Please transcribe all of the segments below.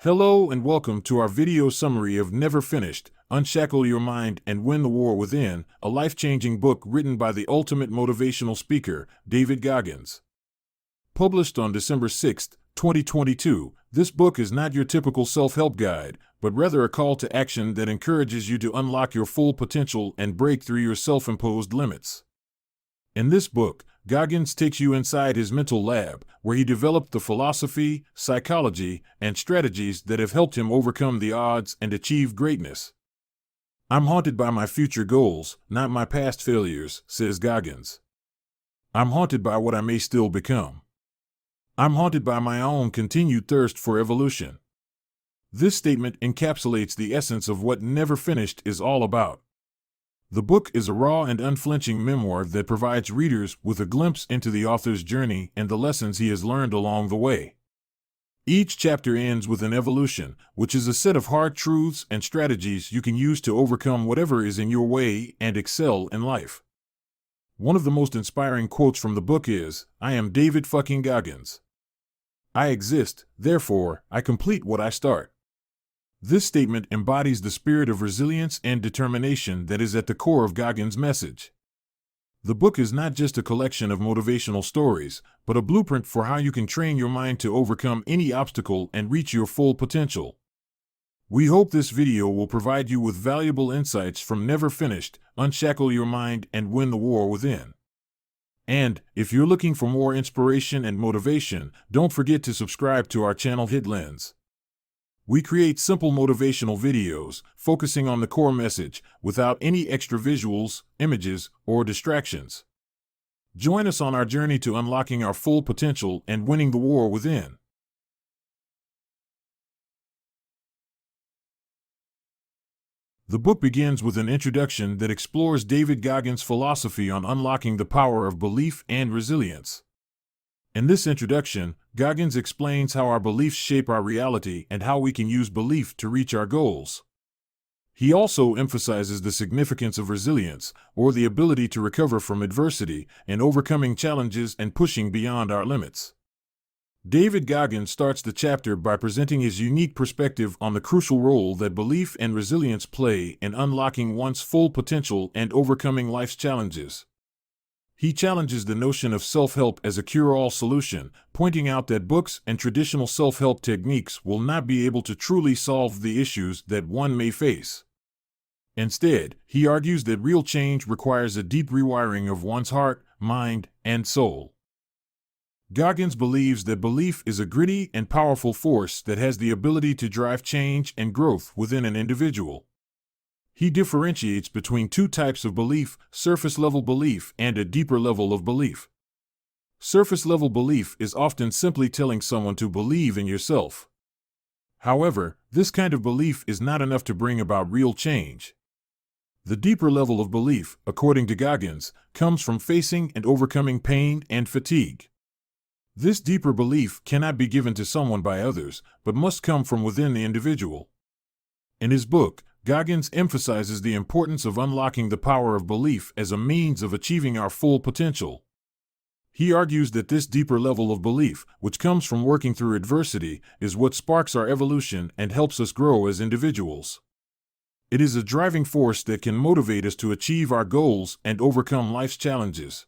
Hello and welcome to our video summary of Never Finished, Unshackle Your Mind and Win the War Within, a life-changing book written by the ultimate motivational speaker, David Goggins. Published on December 6, 2022, this book is not your typical self-help guide, but rather a call to action that encourages you to unlock your full potential and break through your self-imposed limits. In this book, Goggins takes you inside his mental lab, where he developed the philosophy, psychology, and strategies that have helped him overcome the odds and achieve greatness. "I'm haunted by my future goals, not my past failures," says Goggins. "I'm haunted by what I may still become. I'm haunted by my own continued thirst for evolution." This statement encapsulates the essence of what Never Finished is all about. The book is a raw and unflinching memoir that provides readers with a glimpse into the author's journey and the lessons he has learned along the way. Each chapter ends with an evolution, which is a set of hard truths and strategies you can use to overcome whatever is in your way and excel in life. One of the most inspiring quotes from the book is, "I am David fucking Goggins. I exist, therefore, I complete what I start." This statement embodies the spirit of resilience and determination that is at the core of Goggins' message. The book is not just a collection of motivational stories, but a blueprint for how you can train your mind to overcome any obstacle and reach your full potential. We hope this video will provide you with valuable insights from Never Finished, Unshackle Your Mind and Win the War Within. And, if you're looking for more inspiration and motivation, don't forget to subscribe to our channel Headlens. We create simple motivational videos, focusing on the core message, without any extra visuals, images, or distractions. Join us on our journey to unlocking our full potential and winning the war within. The book begins with an introduction that explores David Goggins' philosophy on unlocking the power of belief and resilience. In this introduction, Goggins explains how our beliefs shape our reality and how we can use belief to reach our goals. He also emphasizes the significance of resilience, or the ability to recover from adversity, and overcoming challenges and pushing beyond our limits. David Goggins starts the chapter by presenting his unique perspective on the crucial role that belief and resilience play in unlocking one's full potential and overcoming life's challenges. He challenges the notion of self-help as a cure-all solution, pointing out that books and traditional self-help techniques will not be able to truly solve the issues that one may face. Instead, he argues that real change requires a deep rewiring of one's heart, mind, and soul. Goggins believes that belief is a gritty and powerful force that has the ability to drive change and growth within an individual. He differentiates between two types of belief, surface-level belief and a deeper level of belief. Surface-level belief is often simply telling someone to believe in yourself. However, this kind of belief is not enough to bring about real change. The deeper level of belief, according to Goggins, comes from facing and overcoming pain and fatigue. This deeper belief cannot be given to someone by others, but must come from within the individual. In his book, Goggins emphasizes the importance of unlocking the power of belief as a means of achieving our full potential. He argues that this deeper level of belief, which comes from working through adversity, is what sparks our evolution and helps us grow as individuals. It is a driving force that can motivate us to achieve our goals and overcome life's challenges.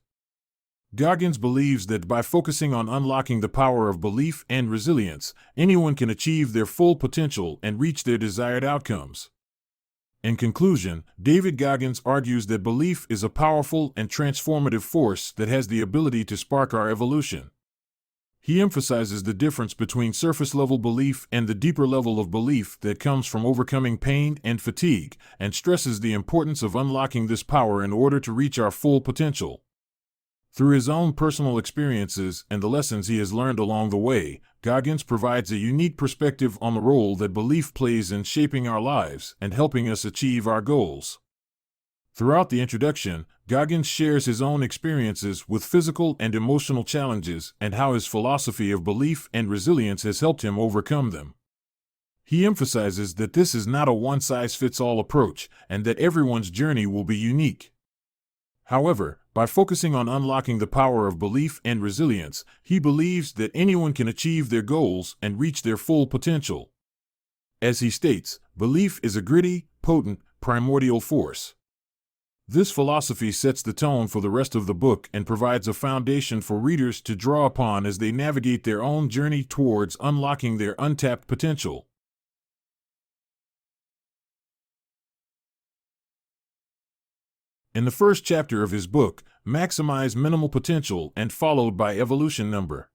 Goggins believes that by focusing on unlocking the power of belief and resilience, anyone can achieve their full potential and reach their desired outcomes. In conclusion, David Goggins argues that belief is a powerful and transformative force that has the ability to spark our evolution. He emphasizes the difference between surface-level belief and the deeper level of belief that comes from overcoming pain and fatigue, and stresses the importance of unlocking this power in order to reach our full potential. Through his own personal experiences and the lessons he has learned along the way, Goggins provides a unique perspective on the role that belief plays in shaping our lives and helping us achieve our goals. Throughout the introduction, Goggins shares his own experiences with physical and emotional challenges and how his philosophy of belief and resilience has helped him overcome them. He emphasizes that this is not a one-size-fits-all approach and that everyone's journey will be unique. However, by focusing on unlocking the power of belief and resilience, he believes that anyone can achieve their goals and reach their full potential. As he states, belief is a gritty, potent, primordial force. This philosophy sets the tone for the rest of the book and provides a foundation for readers to draw upon as they navigate their own journey towards unlocking their untapped potential. In the first chapter of his book, Maximize Minimal Potential, and followed by Evolution Number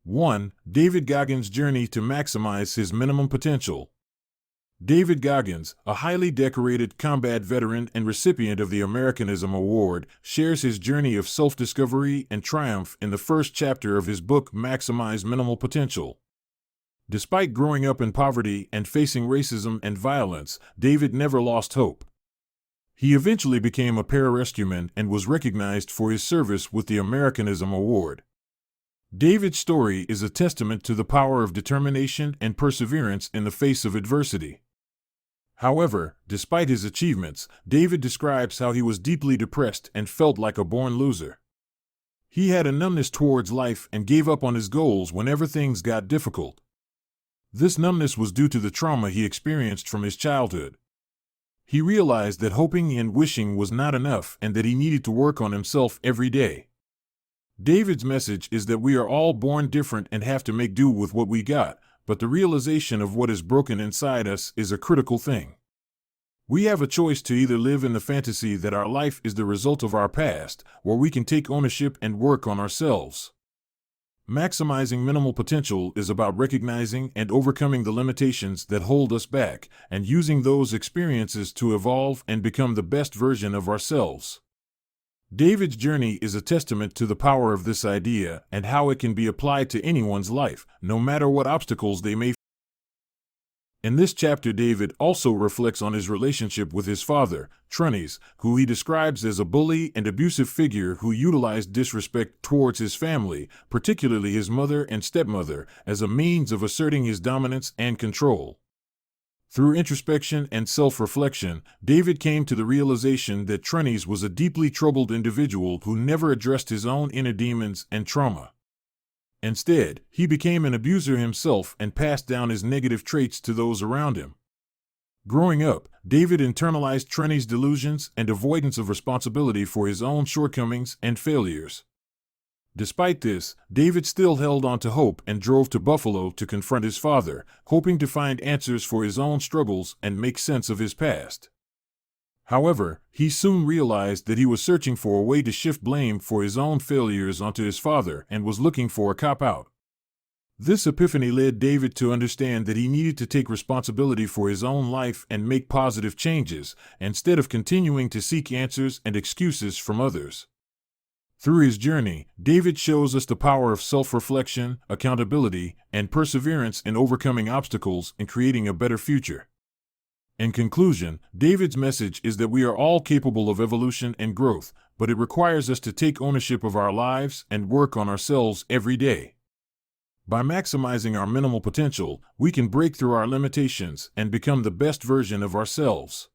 1, David Goggins' Journey to Maximize His Minimum Potential. David Goggins, a highly decorated combat veteran and recipient of the Americanism Award, shares his journey of self-discovery and triumph in the first chapter of his book Maximize Minimal Potential. Despite growing up in poverty and facing racism and violence, David never lost hope. He eventually became a pararescueman and was recognized for his service with the Americanism Award. David's story is a testament to the power of determination and perseverance in the face of adversity. However, despite his achievements, David describes how he was deeply depressed and felt like a born loser. He had a numbness towards life and gave up on his goals whenever things got difficult. This numbness was due to the trauma he experienced from his childhood. He realized that hoping and wishing was not enough and that he needed to work on himself every day. David's message is that we are all born different and have to make do with what we got, but the realization of what is broken inside us is a critical thing. We have a choice to either live in the fantasy that our life is the result of our past, or we can take ownership and work on ourselves. Maximizing minimal potential is about recognizing and overcoming the limitations that hold us back, and using those experiences to evolve and become the best version of ourselves. David's journey is a testament to the power of this idea and how it can be applied to anyone's life, no matter what obstacles they may face. In this chapter, David also reflects on his relationship with his father, Trunnies, who he describes as a bully and abusive figure who utilized disrespect towards his family, particularly his mother and stepmother, as a means of asserting his dominance and control. Through introspection and self-reflection, David came to the realization that Trunnies was a deeply troubled individual who never addressed his own inner demons and trauma. Instead, he became an abuser himself and passed down his negative traits to those around him. Growing up, David internalized Trunnies' delusions and avoidance of responsibility for his own shortcomings and failures. Despite this, David still held on to hope and drove to Buffalo to confront his father, hoping to find answers for his own struggles and make sense of his past. However, he soon realized that he was searching for a way to shift blame for his own failures onto his father and was looking for a cop-out. This epiphany led David to understand that he needed to take responsibility for his own life and make positive changes, instead of continuing to seek answers and excuses from others. Through his journey, David shows us the power of self-reflection, accountability, and perseverance in overcoming obstacles and creating a better future. In conclusion, David's message is that we are all capable of evolution and growth, but it requires us to take ownership of our lives and work on ourselves every day. By maximizing our minimal potential, we can break through our limitations and become the best version of ourselves.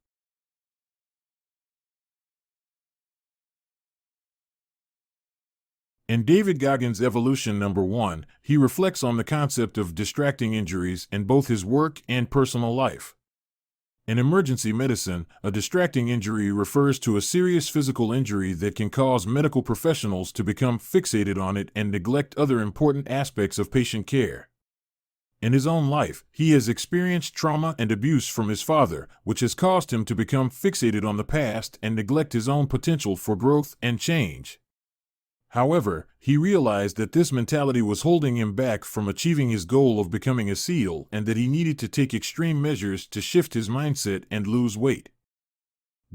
In David Goggins' Evolution Number 1, he reflects on the concept of distracting injuries in both his work and personal life. In emergency medicine, a distracting injury refers to a serious physical injury that can cause medical professionals to become fixated on it and neglect other important aspects of patient care. In his own life, he has experienced trauma and abuse from his father, which has caused him to become fixated on the past and neglect his own potential for growth and change. However, he realized that this mentality was holding him back from achieving his goal of becoming a SEAL and that he needed to take extreme measures to shift his mindset and lose weight.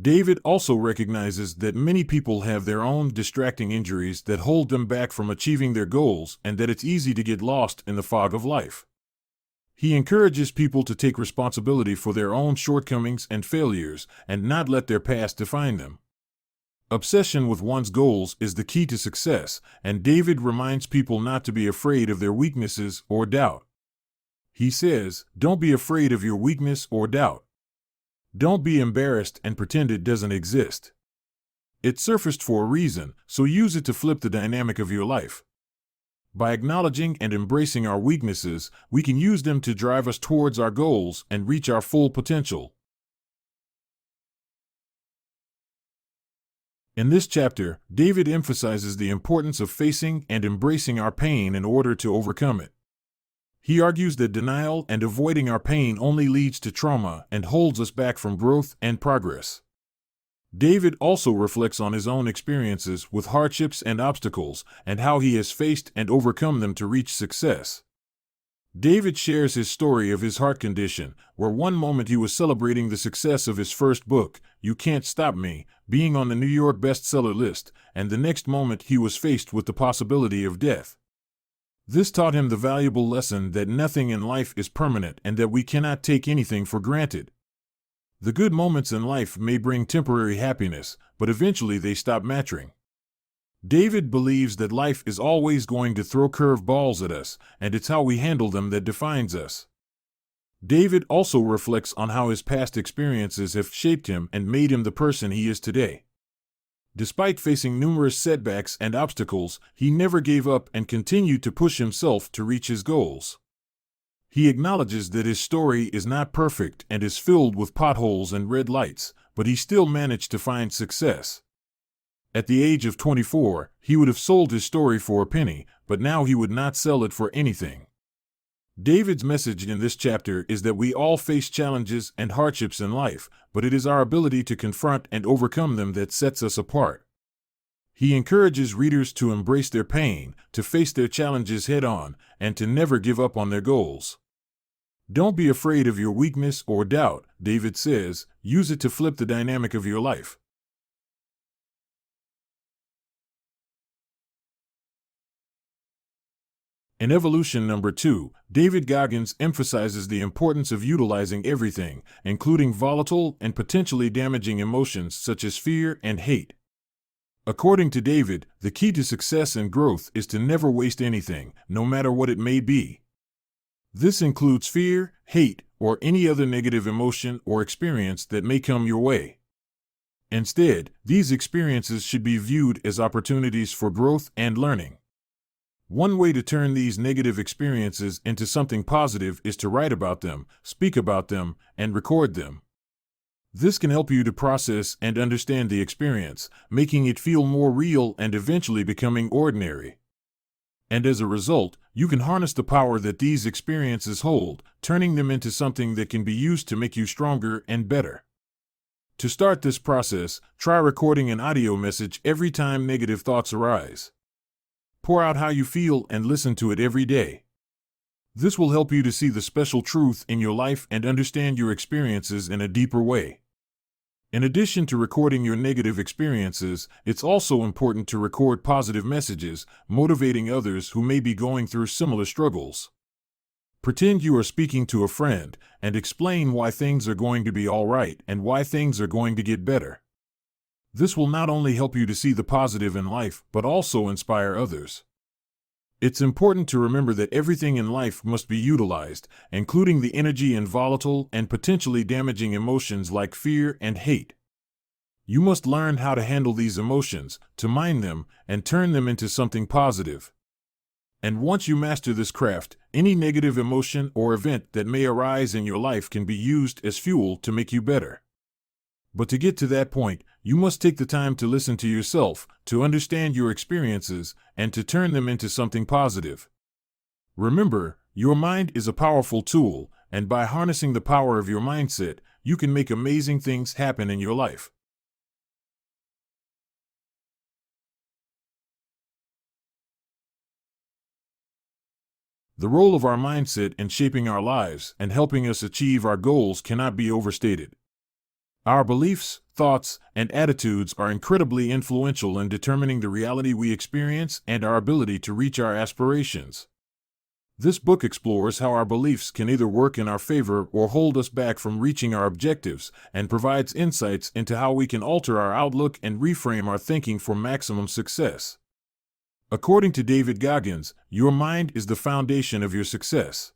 David also recognizes that many people have their own distracting injuries that hold them back from achieving their goals and that it's easy to get lost in the fog of life. He encourages people to take responsibility for their own shortcomings and failures and not let their past define them. Obsession with one's goals is the key to success, and David reminds people not to be afraid of their weaknesses or doubt. He says, "Don't be afraid of your weakness or doubt. Don't be embarrassed and pretend it doesn't exist. It surfaced for a reason, so use it to flip the dynamic of your life." By acknowledging and embracing our weaknesses, we can use them to drive us towards our goals and reach our full potential. In this chapter, David emphasizes the importance of facing and embracing our pain in order to overcome it. He argues that denial and avoiding our pain only leads to trauma and holds us back from growth and progress. David also reflects on his own experiences with hardships and obstacles and how he has faced and overcome them to reach success. David shares his story of his heart condition, where one moment he was celebrating the success of his first book, You Can't Stop Me, being on the New York bestseller list, and the next moment he was faced with the possibility of death. This taught him the valuable lesson that nothing in life is permanent and that we cannot take anything for granted. The good moments in life may bring temporary happiness, but eventually they stop mattering. David believes that life is always going to throw curve balls at us, and it's how we handle them that defines us. David also reflects on how his past experiences have shaped him and made him the person he is today. Despite facing numerous setbacks and obstacles, he never gave up and continued to push himself to reach his goals. He acknowledges that his story is not perfect and is filled with potholes and red lights, but he still managed to find success. At the age of 24, he would have sold his story for a penny, but now he would not sell it for anything. David's message in this chapter is that we all face challenges and hardships in life, but it is our ability to confront and overcome them that sets us apart. He encourages readers to embrace their pain, to face their challenges head-on, and to never give up on their goals. Don't be afraid of your weakness or doubt, David says, use it to flip the dynamic of your life. In Evolution Number 2, David Goggins emphasizes the importance of utilizing everything, including volatile and potentially damaging emotions such as fear and hate. According to David, the key to success and growth is to never waste anything, no matter what it may be. This includes fear, hate, or any other negative emotion or experience that may come your way. Instead, these experiences should be viewed as opportunities for growth and learning. One way to turn these negative experiences into something positive is to write about them, speak about them, and record them. This can help you to process and understand the experience, making it feel more real and eventually becoming ordinary. And as a result, you can harness the power that these experiences hold, turning them into something that can be used to make you stronger and better. To start this process, try recording an audio message every time negative thoughts arise. Pour out how you feel and listen to it every day. This will help you to see the special truth in your life and understand your experiences in a deeper way. In addition to recording your negative experiences, it's also important to record positive messages, motivating others who may be going through similar struggles. Pretend you are speaking to a friend and explain why things are going to be all right and why things are going to get better. This will not only help you to see the positive in life, but also inspire others. It's important to remember that everything in life must be utilized, including the energy in volatile and potentially damaging emotions like fear and hate. You must learn how to handle these emotions, to mine them, and turn them into something positive. And once you master this craft, any negative emotion or event that may arise in your life can be used as fuel to make you better. But to get to that point, you must take the time to listen to yourself, to understand your experiences, and to turn them into something positive. Remember, your mind is a powerful tool, and by harnessing the power of your mindset, you can make amazing things happen in your life. The role of our mindset in shaping our lives and helping us achieve our goals cannot be overstated. Our beliefs, thoughts, and attitudes are incredibly influential in determining the reality we experience and our ability to reach our aspirations. This book explores how our beliefs can either work in our favor or hold us back from reaching our objectives, and provides insights into how we can alter our outlook and reframe our thinking for maximum success. According to David Goggins, your mind is the foundation of your success.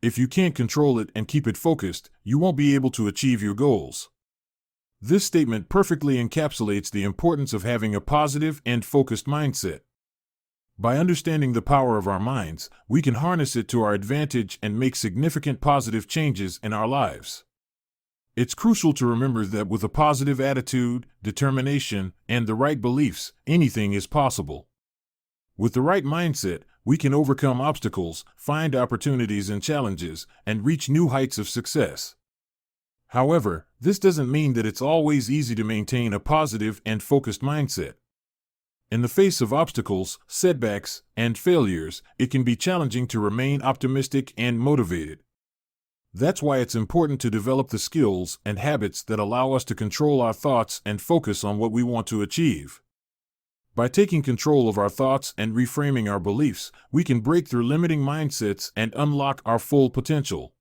If you can't control it and keep it focused, you won't be able to achieve your goals. This statement perfectly encapsulates the importance of having a positive and focused mindset. By understanding the power of our minds, we can harness it to our advantage and make significant positive changes in our lives. It's crucial to remember that with a positive attitude, determination, and the right beliefs, anything is possible. With the right mindset, we can overcome obstacles, find opportunities and challenges, and reach new heights of success. However, this doesn't mean that it's always easy to maintain a positive and focused mindset. In the face of obstacles, setbacks, and failures, it can be challenging to remain optimistic and motivated. That's why it's important to develop the skills and habits that allow us to control our thoughts and focus on what we want to achieve. By taking control of our thoughts and reframing our beliefs, we can break through limiting mindsets and unlock our full potential.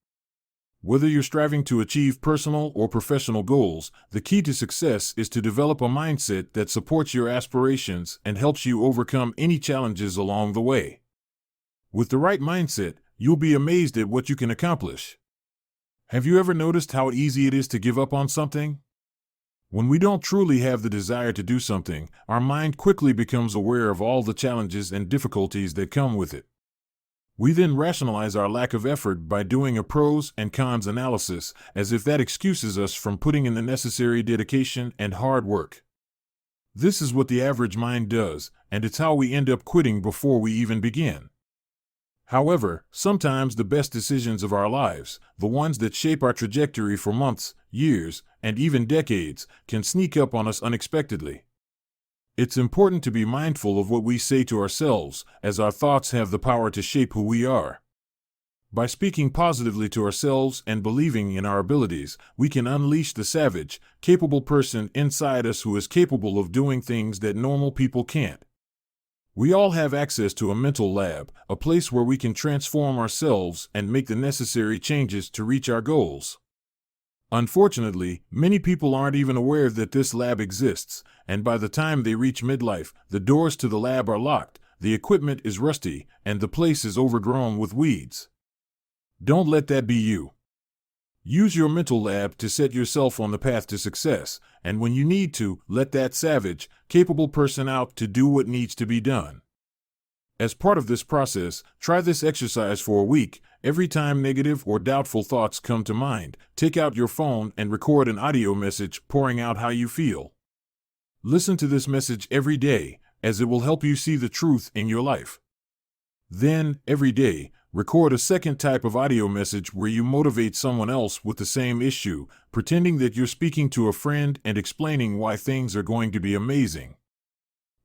Whether you're striving to achieve personal or professional goals, the key to success is to develop a mindset that supports your aspirations and helps you overcome any challenges along the way. With the right mindset, you'll be amazed at what you can accomplish. Have you ever noticed how easy it is to give up on something? When we don't truly have the desire to do something, our mind quickly becomes aware of all the challenges and difficulties that come with it. We then rationalize our lack of effort by doing a pros and cons analysis, as if that excuses us from putting in the necessary dedication and hard work. This is what the average mind does, and it's how we end up quitting before we even begin. However, sometimes the best decisions of our lives, the ones that shape our trajectory for months, years, and even decades, can sneak up on us unexpectedly. It's important to be mindful of what we say to ourselves, as our thoughts have the power to shape who we are. By speaking positively to ourselves and believing in our abilities, we can unleash the savage, capable person inside us who is capable of doing things that normal people can't. We all have access to a mental lab, a place where we can transform ourselves and make the necessary changes to reach our goals. Unfortunately, many people aren't even aware that this lab exists, and by the time they reach midlife, the doors to the lab are locked, the equipment is rusty, and the place is overgrown with weeds. Don't let that be you. Use your mental lab to set yourself on the path to success, and when you need to, let that savage, capable person out to do what needs to be done. As part of this process, try this exercise for a week. Every time negative or doubtful thoughts come to mind, take out your phone and record an audio message pouring out how you feel. Listen to this message every day, as it will help you see the truth in your life. Then, every day, record a second type of audio message where you motivate someone else with the same issue, pretending that you're speaking to a friend and explaining why things are going to be amazing.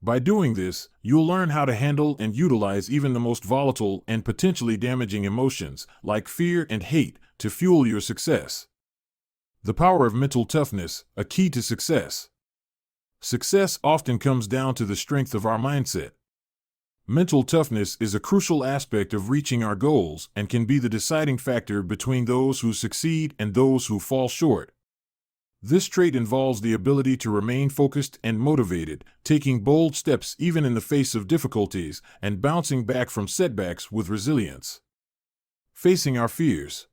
By doing this, you'll learn how to handle and utilize even the most volatile and potentially damaging emotions, like fear and hate, to fuel your success. The power of mental toughness, a key to success. Success often comes down to the strength of our mindset. Mental toughness is a crucial aspect of reaching our goals and can be the deciding factor between those who succeed and those who fall short. This trait involves the ability to remain focused and motivated, taking bold steps even in the face of difficulties, and bouncing back from setbacks with resilience. Facing our fears.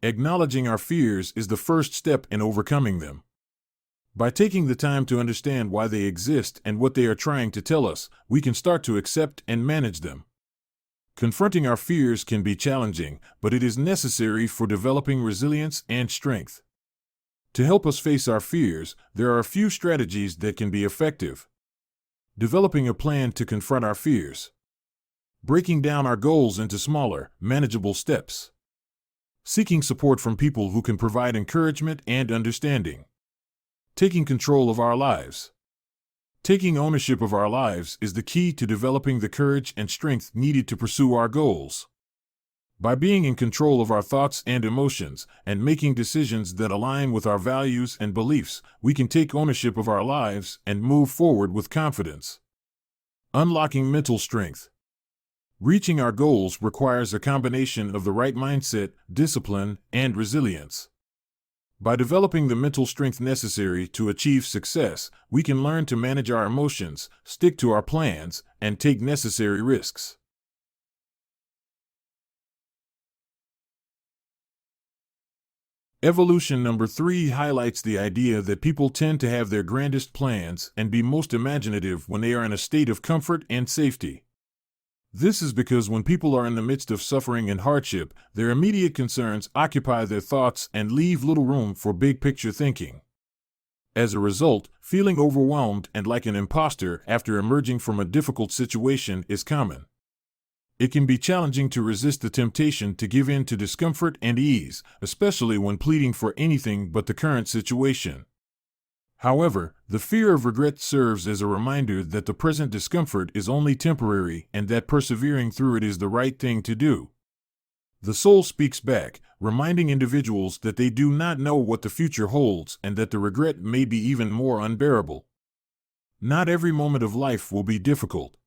Acknowledging our fears is the first step in overcoming them. By taking the time to understand why they exist and what they are trying to tell us, we can start to accept and manage them. Confronting our fears can be challenging, but it is necessary for developing resilience and strength. To help us face our fears, there are a few strategies that can be effective. Developing a plan to confront our fears. Breaking down our goals into smaller, manageable steps. Seeking support from people who can provide encouragement and understanding. Taking control of our lives. Taking ownership of our lives is the key to developing the courage and strength needed to pursue our goals. By being in control of our thoughts and emotions, and making decisions that align with our values and beliefs, we can take ownership of our lives and move forward with confidence. Unlocking mental strength. Reaching our goals requires a combination of the right mindset, discipline, and resilience. By developing the mental strength necessary to achieve success, we can learn to manage our emotions, stick to our plans, and take necessary risks. Evolution number 3 highlights the idea that people tend to have their grandest plans and be most imaginative when they are in a state of comfort and safety. This is because when people are in the midst of suffering and hardship, their immediate concerns occupy their thoughts and leave little room for big-picture thinking. As a result, feeling overwhelmed and like an imposter after emerging from a difficult situation is common. It can be challenging to resist the temptation to give in to discomfort and ease, especially when pleading for anything but the current situation. However, the fear of regret serves as a reminder that the present discomfort is only temporary and that persevering through it is the right thing to do. The soul speaks back, reminding individuals that they do not know what the future holds and that the regret may be even more unbearable. Not every moment of life will be difficult.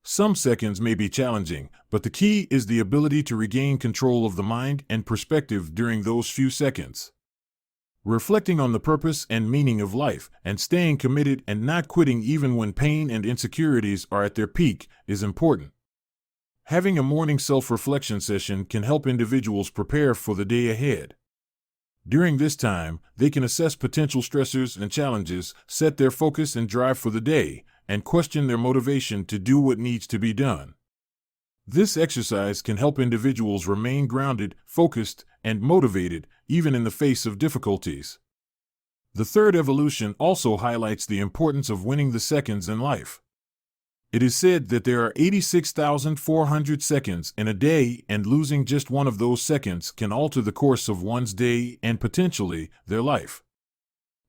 Some seconds may be challenging, but the key is the ability to regain control of the mind and perspective during those few seconds. Reflecting on the purpose and meaning of life, and staying committed and not quitting even when pain and insecurities are at their peak, is important. Having a morning self-reflection session can help individuals prepare for the day ahead. During this time, they can assess potential stressors and challenges, set their focus and drive for the day, and question their motivation to do what needs to be done. This exercise can help individuals remain grounded, focused, and motivated, even in the face of difficulties. The third evolution also highlights the importance of winning the seconds in life. It is said that there are 86,400 seconds in a day, and losing just one of those seconds can alter the course of one's day and potentially their life.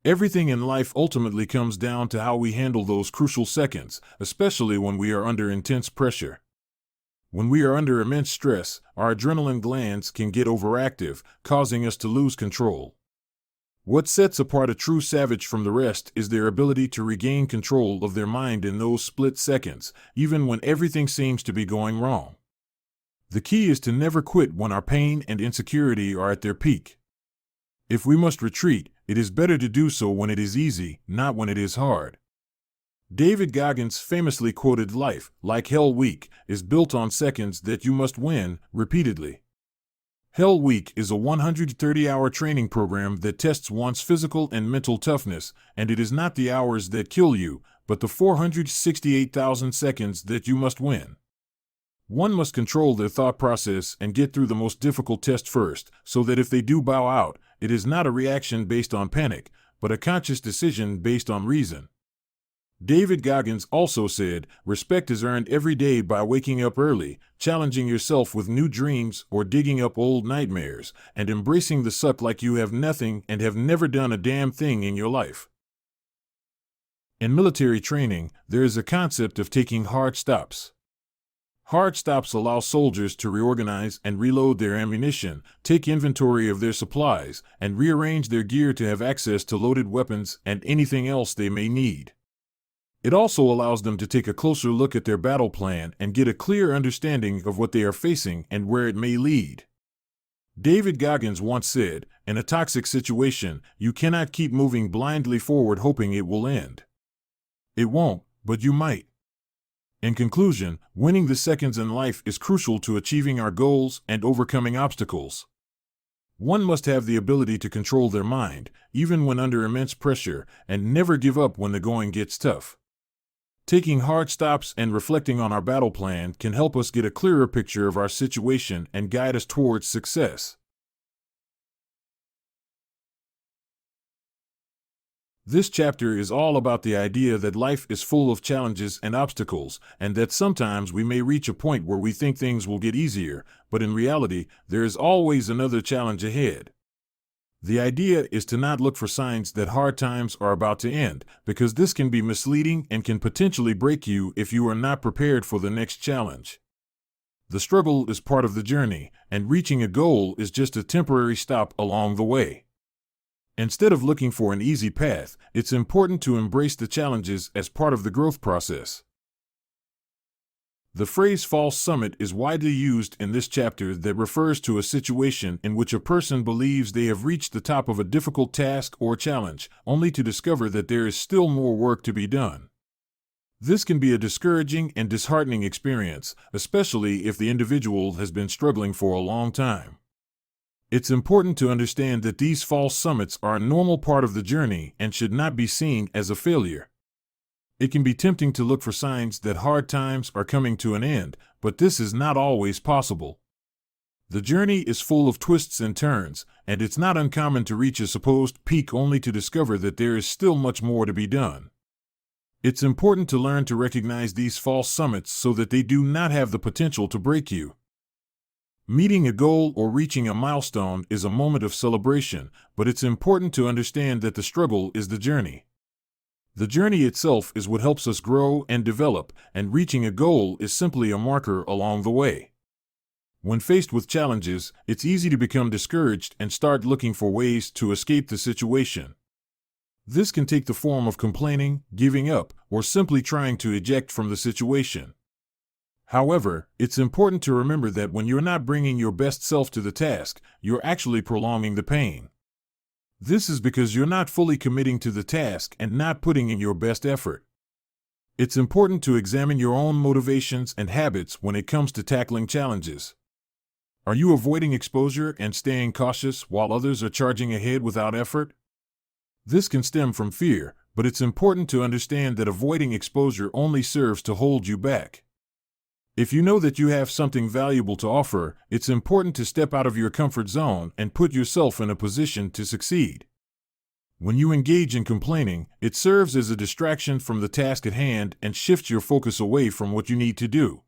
Everything in life ultimately comes down to how we handle those crucial seconds, especially when we are under intense pressure. When we are under immense stress, our adrenaline glands can get overactive, causing us to lose control. What sets apart a true savage from the rest is their ability to regain control of their mind in those split seconds, even when everything seems to be going wrong. The key is to never quit when our pain and insecurity are at their peak. If we must retreat, it is better to do so when it is easy, not when it is hard. David Goggins famously quoted, "Life, like Hell Week, is built on seconds that you must win," repeatedly. Hell Week is a 130-hour training program that tests one's physical and mental toughness, and it is not the hours that kill you, but the 468,000 seconds that you must win. One must control their thought process and get through the most difficult test first, so that if they do bow out, it is not a reaction based on panic, but a conscious decision based on reason. David Goggins also said, "Respect is earned every day by waking up early, challenging yourself with new dreams or digging up old nightmares, and embracing the suck like you have nothing and have never done a damn thing in your life." In military training, there is a concept of taking hard stops. Hard stops allow soldiers to reorganize and reload their ammunition, take inventory of their supplies, and rearrange their gear to have access to loaded weapons and anything else they may need. It also allows them to take a closer look at their battle plan and get a clear understanding of what they are facing and where it may lead. David Goggins once said, "In a toxic situation, you cannot keep moving blindly forward hoping it will end. It won't, but you might." In conclusion, winning the seconds in life is crucial to achieving our goals and overcoming obstacles. One must have the ability to control their mind, even when under immense pressure, and never give up when the going gets tough. Taking hard stops and reflecting on our battle plan can help us get a clearer picture of our situation and guide us towards success. This chapter is all about the idea that life is full of challenges and obstacles, and that sometimes we may reach a point where we think things will get easier, but in reality, there is always another challenge ahead. The idea is to not look for signs that hard times are about to end, because this can be misleading and can potentially break you if you are not prepared for the next challenge. The struggle is part of the journey, and reaching a goal is just a temporary stop along the way. Instead of looking for an easy path, it's important to embrace the challenges as part of the growth process. The phrase false summit is widely used in this chapter that refers to a situation in which a person believes they have reached the top of a difficult task or challenge, only to discover that there is still more work to be done. This can be a discouraging and disheartening experience, especially if the individual has been struggling for a long time. It's important to understand that these false summits are a normal part of the journey and should not be seen as a failure. It can be tempting to look for signs that hard times are coming to an end, but this is not always possible. The journey is full of twists and turns, and it's not uncommon to reach a supposed peak only to discover that there is still much more to be done. It's important to learn to recognize these false summits so that they do not have the potential to break you. Meeting a goal or reaching a milestone is a moment of celebration, but it's important to understand that the struggle is the journey. The journey itself is what helps us grow and develop, and reaching a goal is simply a marker along the way. When faced with challenges, it's easy to become discouraged and start looking for ways to escape the situation. This can take the form of complaining, giving up, or simply trying to eject from the situation. However, it's important to remember that when you're not bringing your best self to the task, you're actually prolonging the pain. This is because you're not fully committing to the task and not putting in your best effort. It's important to examine your own motivations and habits when it comes to tackling challenges. Are you avoiding exposure and staying cautious while others are charging ahead without effort? This can stem from fear, but it's important to understand that avoiding exposure only serves to hold you back. If you know that you have something valuable to offer, it's important to step out of your comfort zone and put yourself in a position to succeed. When you engage in complaining, it serves as a distraction from the task at hand and shifts your focus away from what you need to do.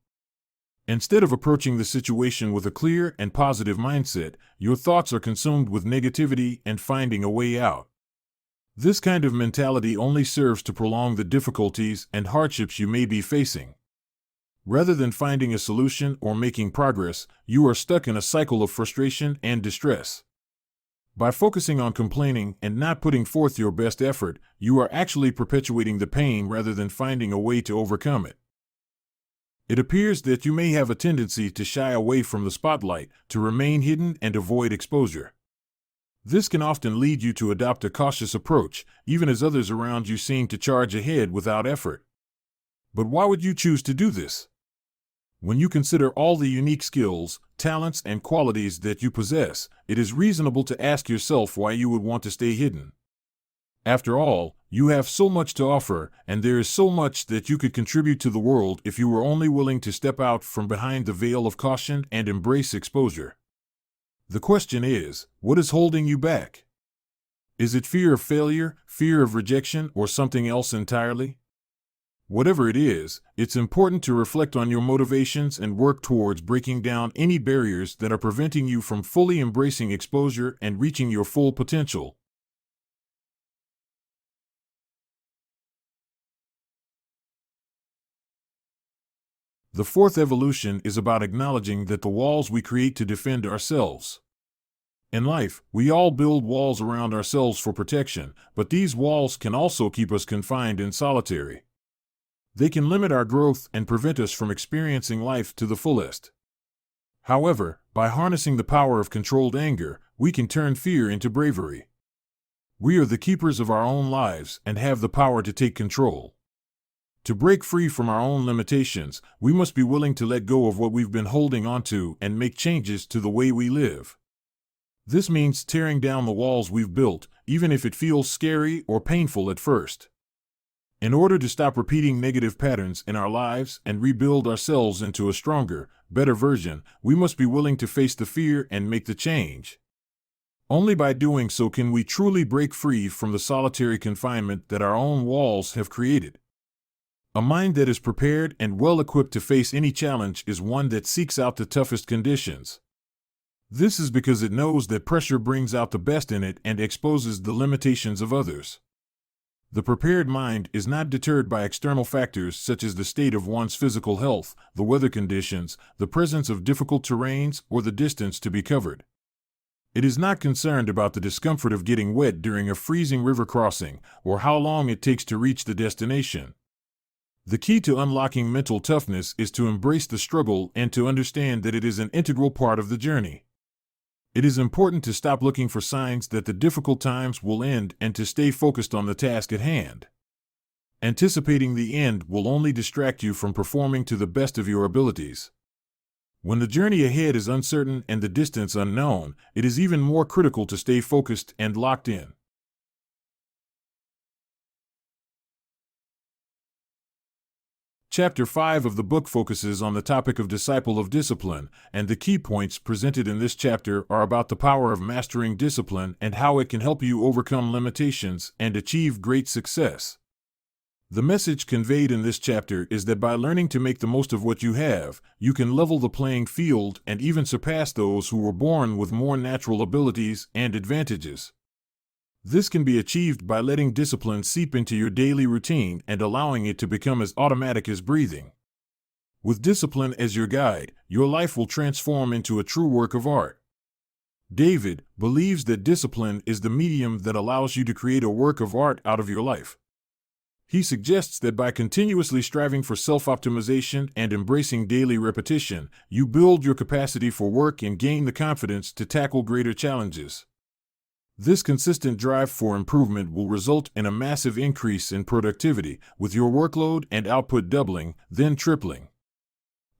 Instead of approaching the situation with a clear and positive mindset, your thoughts are consumed with negativity and finding a way out. This kind of mentality only serves to prolong the difficulties and hardships you may be facing. Rather than finding a solution or making progress, you are stuck in a cycle of frustration and distress. By focusing on complaining and not putting forth your best effort, you are actually perpetuating the pain rather than finding a way to overcome it. It appears that you may have a tendency to shy away from the spotlight, to remain hidden and avoid exposure. This can often lead you to adopt a cautious approach, even as others around you seem to charge ahead without effort. But why would you choose to do this? When you consider all the unique skills, talents, and qualities that you possess, it is reasonable to ask yourself why you would want to stay hidden. After all, you have so much to offer, and there is so much that you could contribute to the world if you were only willing to step out from behind the veil of caution and embrace exposure. The question is, what is holding you back? Is it fear of failure, fear of rejection, or something else entirely? Whatever it is, it's important to reflect on your motivations and work towards breaking down any barriers that are preventing you from fully embracing exposure and reaching your full potential. The fourth evolution is about acknowledging that the walls we create to defend ourselves. In life, we all build walls around ourselves for protection, but these walls can also keep us confined and solitary. They can limit our growth and prevent us from experiencing life to the fullest. However, by harnessing the power of controlled anger, we can turn fear into bravery. We are the keepers of our own lives and have the power to take control. To break free from our own limitations, we must be willing to let go of what we've been holding onto and make changes to the way we live. This means tearing down the walls we've built, even if it feels scary or painful at first. In order to stop repeating negative patterns in our lives and rebuild ourselves into a stronger, better version, we must be willing to face the fear and make the change. Only by doing so can we truly break free from the solitary confinement that our own walls have created. A mind that is prepared and well-equipped to face any challenge is one that seeks out the toughest conditions. This is because it knows that pressure brings out the best in it and exposes the limitations of others. The prepared mind is not deterred by external factors such as the state of one's physical health, the weather conditions, the presence of difficult terrains, or the distance to be covered. It is not concerned about the discomfort of getting wet during a freezing river crossing, or how long it takes to reach the destination. The key to unlocking mental toughness is to embrace the struggle and to understand that it is an integral part of the journey. It is important to stop looking for signs that the difficult times will end and to stay focused on the task at hand. Anticipating the end will only distract you from performing to the best of your abilities. When the journey ahead is uncertain and the distance unknown, it is even more critical to stay focused and locked in. Chapter 5 of the book focuses on the topic of disciple of discipline, and the key points presented in this chapter are about the power of mastering discipline and how it can help you overcome limitations and achieve great success. The message conveyed in this chapter is that by learning to make the most of what you have, you can level the playing field and even surpass those who were born with more natural abilities and advantages. This can be achieved by letting discipline seep into your daily routine and allowing it to become as automatic as breathing. With discipline as your guide, your life will transform into a true work of art. David believes that discipline is the medium that allows you to create a work of art out of your life. He suggests that by continuously striving for self-optimization and embracing daily repetition, you build your capacity for work and gain the confidence to tackle greater challenges. This consistent drive for improvement will result in a massive increase in productivity, with your workload and output doubling, then tripling.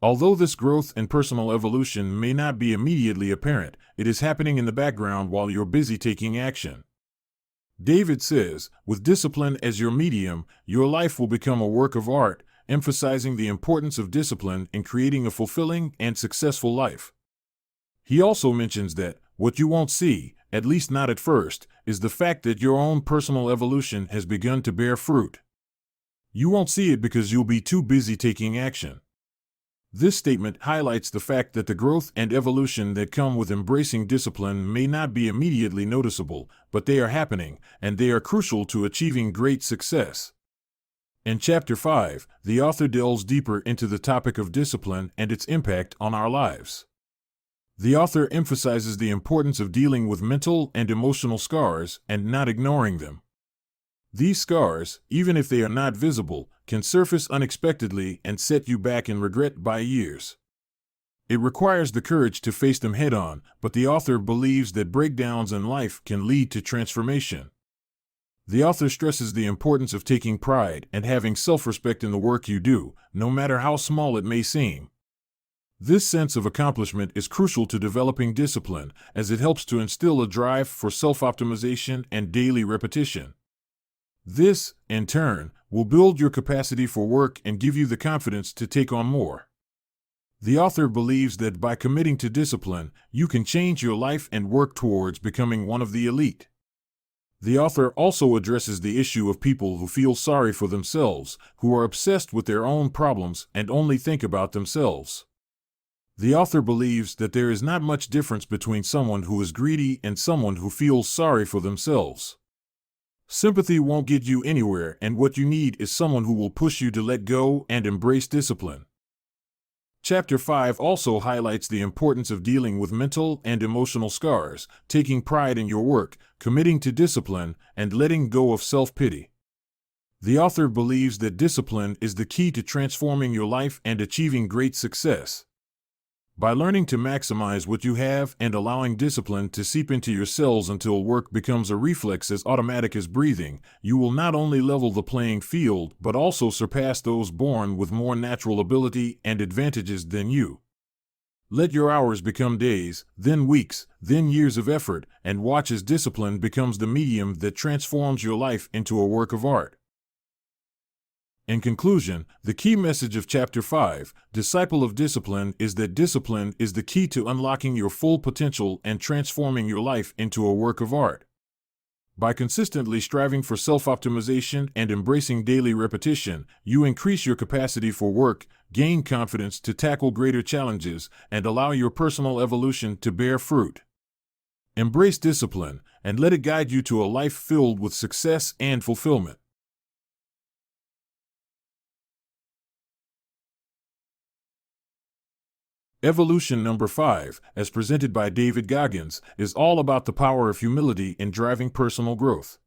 Although this growth and personal evolution may not be immediately apparent, it is happening in the background while you're busy taking action. David says, with discipline as your medium, your life will become a work of art, emphasizing the importance of discipline in creating a fulfilling and successful life. He also mentions that what you won't see, at least not at first, is the fact that your own personal evolution has begun to bear fruit. You won't see it because you'll be too busy taking action. This statement highlights the fact that the growth and evolution that come with embracing discipline may not be immediately noticeable, but they are happening, and they are crucial to achieving great success. In Chapter 5, the author delves deeper into the topic of discipline and its impact on our lives. The author emphasizes the importance of dealing with mental and emotional scars and not ignoring them. These scars, even if they are not visible, can surface unexpectedly and set you back in regret by years. It requires the courage to face them head-on, but the author believes that breakdowns in life can lead to transformation. The author stresses the importance of taking pride and having self-respect in the work you do, no matter how small it may seem. This sense of accomplishment is crucial to developing discipline, as it helps to instill a drive for self-optimization and daily repetition. This, in turn, will build your capacity for work and give you the confidence to take on more. The author believes that by committing to discipline, you can change your life and work towards becoming one of the elite. The author also addresses the issue of people who feel sorry for themselves, who are obsessed with their own problems and only think about themselves. The author believes that there is not much difference between someone who is greedy and someone who feels sorry for themselves. Sympathy won't get you anywhere, and what you need is someone who will push you to let go and embrace discipline. Chapter 5 also highlights the importance of dealing with mental and emotional scars, taking pride in your work, committing to discipline, and letting go of self-pity. The author believes that discipline is the key to transforming your life and achieving great success. By learning to maximize what you have and allowing discipline to seep into your cells until work becomes a reflex as automatic as breathing, you will not only level the playing field but also surpass those born with more natural ability and advantages than you. Let your hours become days, then weeks, then years of effort, and watch as discipline becomes the medium that transforms your life into a work of art. In conclusion, the key message of Chapter 5, Disciple of Discipline, is that discipline is the key to unlocking your full potential and transforming your life into a work of art. By consistently striving for self-optimization and embracing daily repetition, you increase your capacity for work, gain confidence to tackle greater challenges, and allow your personal evolution to bear fruit. Embrace discipline, and let it guide you to a life filled with success and fulfillment. Evolution number 5, as presented by David Goggins, is all about the power of humility in driving personal growth.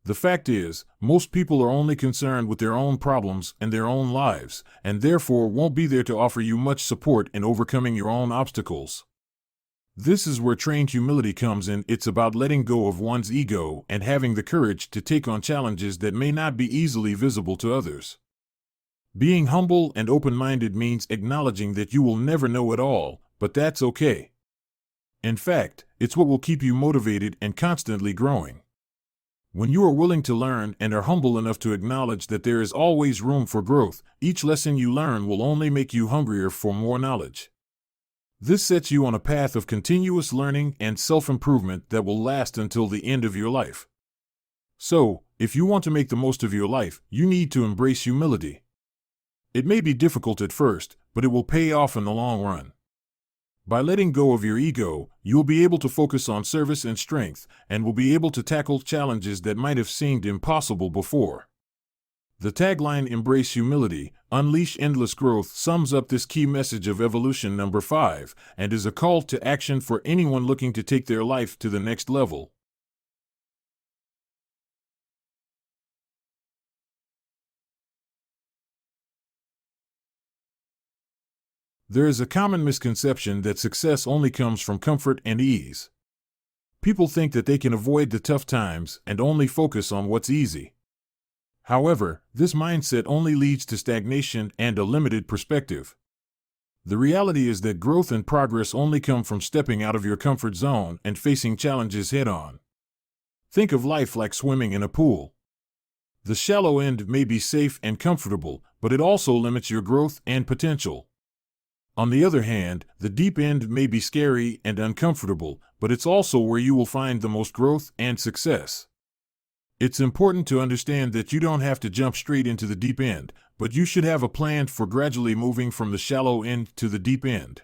The fact is, most people are only concerned with their own problems and their own lives, and therefore won't be there to offer you much support in overcoming your own obstacles. This is where trained humility comes in. It's about letting go of one's ego and having the courage to take on challenges that may not be easily visible to others. Being humble and open-minded means acknowledging that you will never know it all, but that's okay. In fact, it's what will keep you motivated and constantly growing. When you are willing to learn and are humble enough to acknowledge that there is always room for growth, each lesson you learn will only make you hungrier for more knowledge. This sets you on a path of continuous learning and self-improvement that will last until the end of your life. So, if you want to make the most of your life, you need to embrace humility. It may be difficult at first, but it will pay off in the long run. By letting go of your ego, you will be able to focus on service and strength, and will be able to tackle challenges that might have seemed impossible before. The tagline "Embrace Humility, Unleash Endless Growth" sums up this key message of evolution number 5, and is a call to action for anyone looking to take their life to the next level. There is a common misconception that success only comes from comfort and ease. People think that they can avoid the tough times and only focus on what's easy. However, this mindset only leads to stagnation and a limited perspective. The reality is that growth and progress only come from stepping out of your comfort zone and facing challenges head-on. Think of life like swimming in a pool. The shallow end may be safe and comfortable, but it also limits your growth and potential. On the other hand, the deep end may be scary and uncomfortable, but it's also where you will find the most growth and success. It's important to understand that you don't have to jump straight into the deep end, but you should have a plan for gradually moving from the shallow end to the deep end.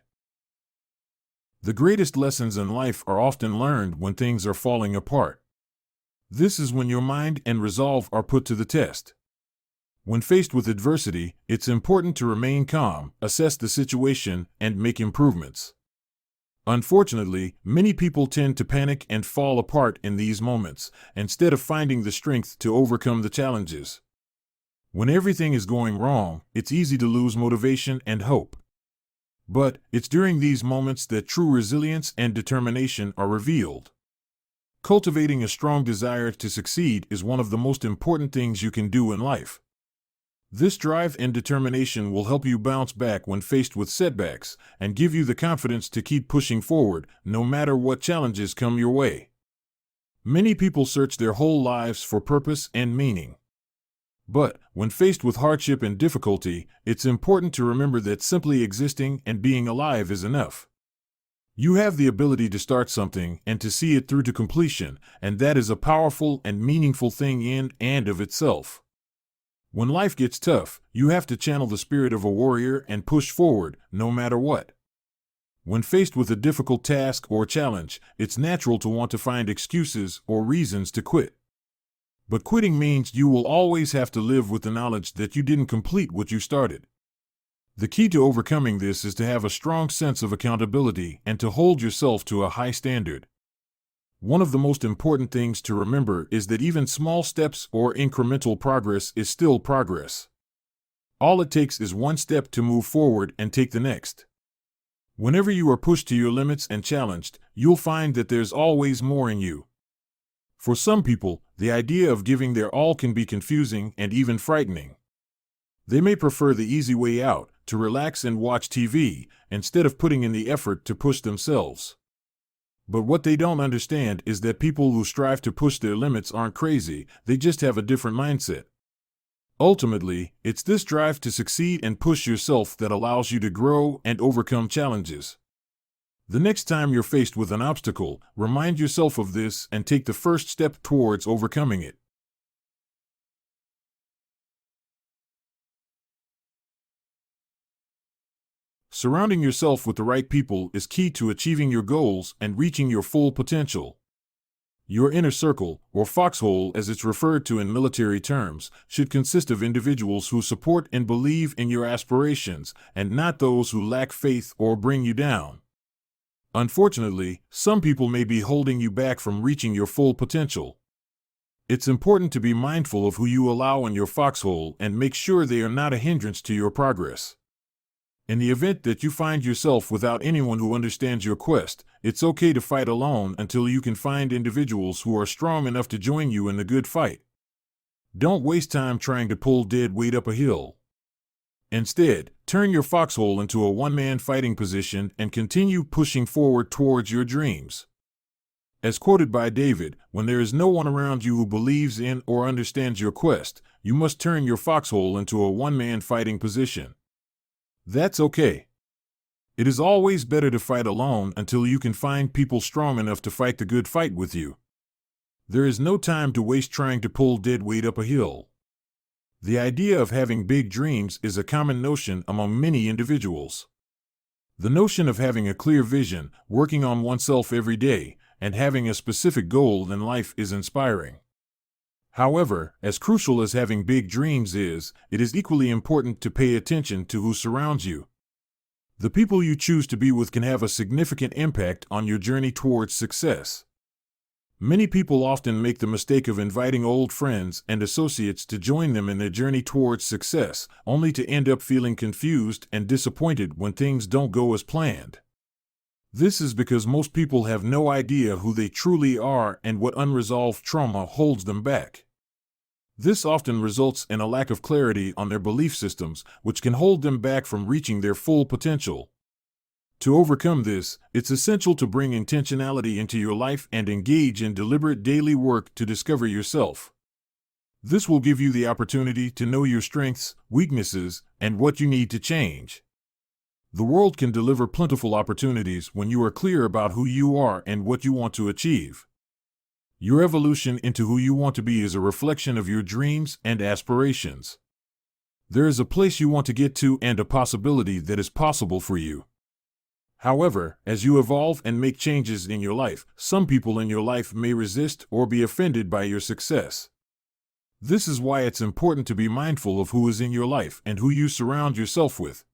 The greatest lessons in life are often learned when things are falling apart. This is when your mind and resolve are put to the test. When faced with adversity, it's important to remain calm, assess the situation, and make improvements. Unfortunately, many people tend to panic and fall apart in these moments, instead of finding the strength to overcome the challenges. When everything is going wrong, it's easy to lose motivation and hope. But it's during these moments that true resilience and determination are revealed. Cultivating a strong desire to succeed is one of the most important things you can do in life. This drive and determination will help you bounce back when faced with setbacks and give you the confidence to keep pushing forward, no matter what challenges come your way. Many people search their whole lives for purpose and meaning. But, when faced with hardship and difficulty, it's important to remember that simply existing and being alive is enough. You have the ability to start something and to see it through to completion, and that is a powerful and meaningful thing in and of itself. When life gets tough, you have to channel the spirit of a warrior and push forward, no matter what. When faced with a difficult task or challenge, it's natural to want to find excuses or reasons to quit. But quitting means you will always have to live with the knowledge that you didn't complete what you started. The key to overcoming this is to have a strong sense of accountability and to hold yourself to a high standard. One of the most important things to remember is that even small steps or incremental progress is still progress. All it takes is one step to move forward and take the next. Whenever you are pushed to your limits and challenged, you'll find that there's always more in you. For some people, the idea of giving their all can be confusing and even frightening. They may prefer the easy way out, to relax and watch TV, instead of putting in the effort to push themselves. But what they don't understand is that people who strive to push their limits aren't crazy, they just have a different mindset. Ultimately, it's this drive to succeed and push yourself that allows you to grow and overcome challenges. The next time you're faced with an obstacle, remind yourself of this and take the first step towards overcoming it. Surrounding yourself with the right people is key to achieving your goals and reaching your full potential. Your inner circle, or foxhole as it's referred to in military terms, should consist of individuals who support and believe in your aspirations, and not those who lack faith or bring you down. Unfortunately, some people may be holding you back from reaching your full potential. It's important to be mindful of who you allow in your foxhole and make sure they are not a hindrance to your progress. In the event that you find yourself without anyone who understands your quest, it's okay to fight alone until you can find individuals who are strong enough to join you in the good fight. Don't waste time trying to pull dead weight up a hill. Instead, turn your foxhole into a one-man fighting position and continue pushing forward towards your dreams. As quoted by David, when there is no one around you who believes in or understands your quest, you must turn your foxhole into a one-man fighting position. That's okay. It is always better to fight alone until you can find people strong enough to fight the good fight with you. There is no time to waste trying to pull dead weight up a hill. The idea of having big dreams is a common notion among many individuals. The notion of having a clear vision, working on oneself every day, and having a specific goal in life is inspiring. However, as crucial as having big dreams is, it is equally important to pay attention to who surrounds you. The people you choose to be with can have a significant impact on your journey towards success. Many people often make the mistake of inviting old friends and associates to join them in their journey towards success, only to end up feeling confused and disappointed when things don't go as planned. This is because most people have no idea who they truly are and what unresolved trauma holds them back. This often results in a lack of clarity on their belief systems, which can hold them back from reaching their full potential. To overcome this, it's essential to bring intentionality into your life and engage in deliberate daily work to discover yourself. This will give you the opportunity to know your strengths, weaknesses, and what you need to change. The world can deliver plentiful opportunities when you are clear about who you are and what you want to achieve. Your evolution into who you want to be is a reflection of your dreams and aspirations. There is a place you want to get to and a possibility that is possible for you. However, as you evolve and make changes in your life, some people in your life may resist or be offended by your success. This is why it's important to be mindful of who is in your life and who you surround yourself with.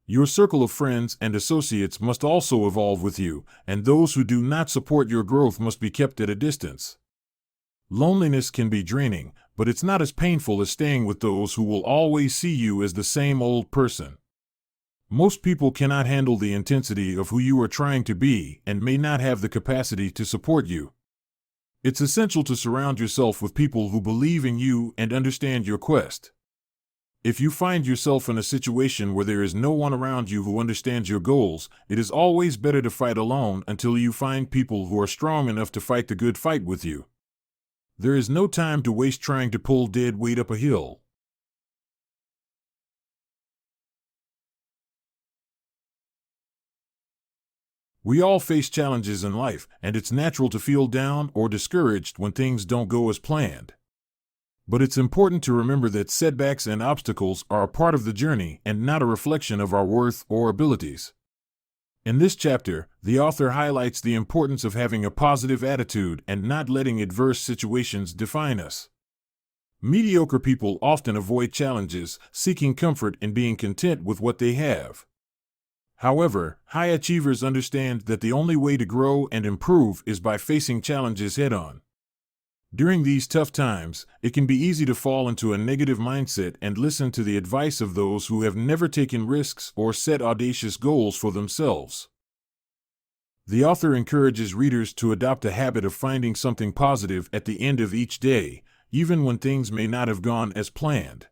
Your circle of friends and associates must also evolve with you, and those who do not support your growth must be kept at a distance. Loneliness can be draining, but it's not as painful as staying with those who will always see you as the same old person. Most people cannot handle the intensity of who you are trying to be and may not have the capacity to support you. It's essential to surround yourself with people who believe in you and understand your quest. If you find yourself in a situation where there is no one around you who understands your goals, it is always better to fight alone until you find people who are strong enough to fight the good fight with you. There is no time to waste trying to pull dead weight up a hill. We all face challenges in life, and it's natural to feel down or discouraged when things don't go as planned. But it's important to remember that setbacks and obstacles are a part of the journey and not a reflection of our worth or abilities. In this chapter, the author highlights the importance of having a positive attitude and not letting adverse situations define us. Mediocre people often avoid challenges, seeking comfort in being content with what they have. However, high achievers understand that the only way to grow and improve is by facing challenges head-on. During these tough times, it can be easy to fall into a negative mindset and listen to the advice of those who have never taken risks or set audacious goals for themselves. The author encourages readers to adopt a habit of finding something positive at the end of each day, even when things may not have gone as planned.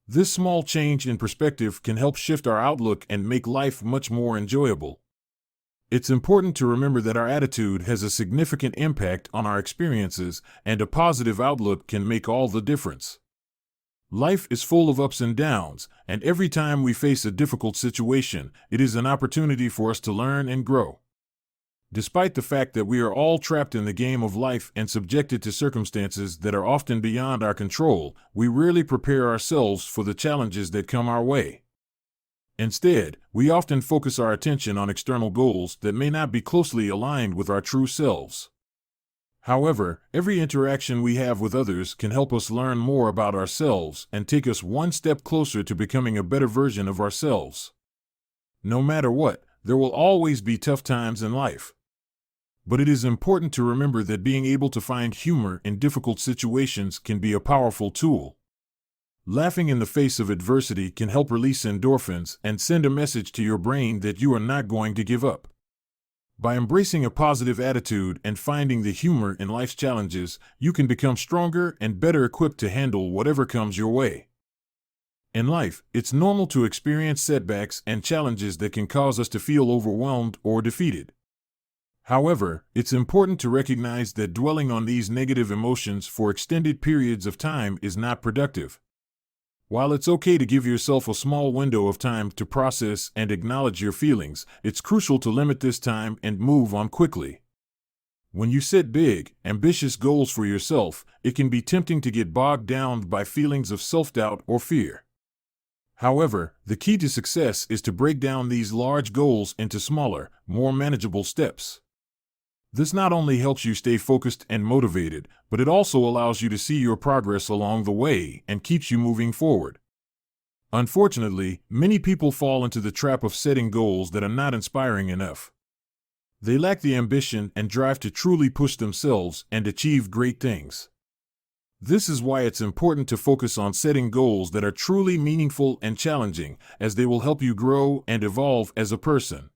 This small change in perspective can help shift our outlook and make life much more enjoyable. It's important to remember that our attitude has a significant impact on our experiences, and a positive outlook can make all the difference. Life is full of ups and downs, and every time we face a difficult situation, it is an opportunity for us to learn and grow. Despite the fact that we are all trapped in the game of life and subjected to circumstances that are often beyond our control, we rarely prepare ourselves for the challenges that come our way. Instead, we often focus our attention on external goals that may not be closely aligned with our true selves. However, every interaction we have with others can help us learn more about ourselves and take us one step closer to becoming a better version of ourselves. No matter what, there will always be tough times in life. But it is important to remember that being able to find humor in difficult situations can be a powerful tool. Laughing in the face of adversity can help release endorphins and send a message to your brain that you are not going to give up. By embracing a positive attitude and finding the humor in life's challenges, you can become stronger and better equipped to handle whatever comes your way. In life, it's normal to experience setbacks and challenges that can cause us to feel overwhelmed or defeated. However, it's important to recognize that dwelling on these negative emotions for extended periods of time is not productive. While it's okay to give yourself a small window of time to process and acknowledge your feelings, it's crucial to limit this time and move on quickly. When you set big, ambitious goals for yourself, it can be tempting to get bogged down by feelings of self-doubt or fear. However, the key to success is to break down these large goals into smaller, more manageable steps. This not only helps you stay focused and motivated, but it also allows you to see your progress along the way and keeps you moving forward. Unfortunately, many people fall into the trap of setting goals that are not inspiring enough. They lack the ambition and drive to truly push themselves and achieve great things. This is why it's important to focus on setting goals that are truly meaningful and challenging, as they will help you grow and evolve as a person.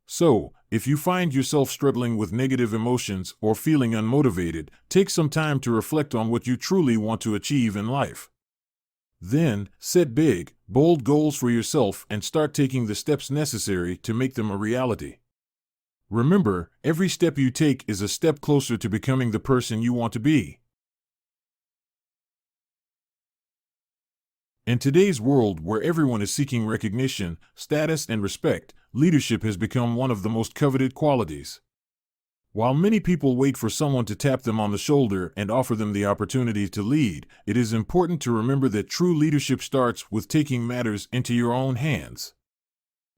So, if you find yourself struggling with negative emotions or feeling unmotivated, take some time to reflect on what you truly want to achieve in life. Then, set big, bold goals for yourself and start taking the steps necessary to make them a reality. Remember, every step you take is a step closer to becoming the person you want to be. In today's world where everyone is seeking recognition, status, and respect, leadership has become one of the most coveted qualities. While many people wait for someone to tap them on the shoulder and offer them the opportunity to lead, it is important to remember that true leadership starts with taking matters into your own hands.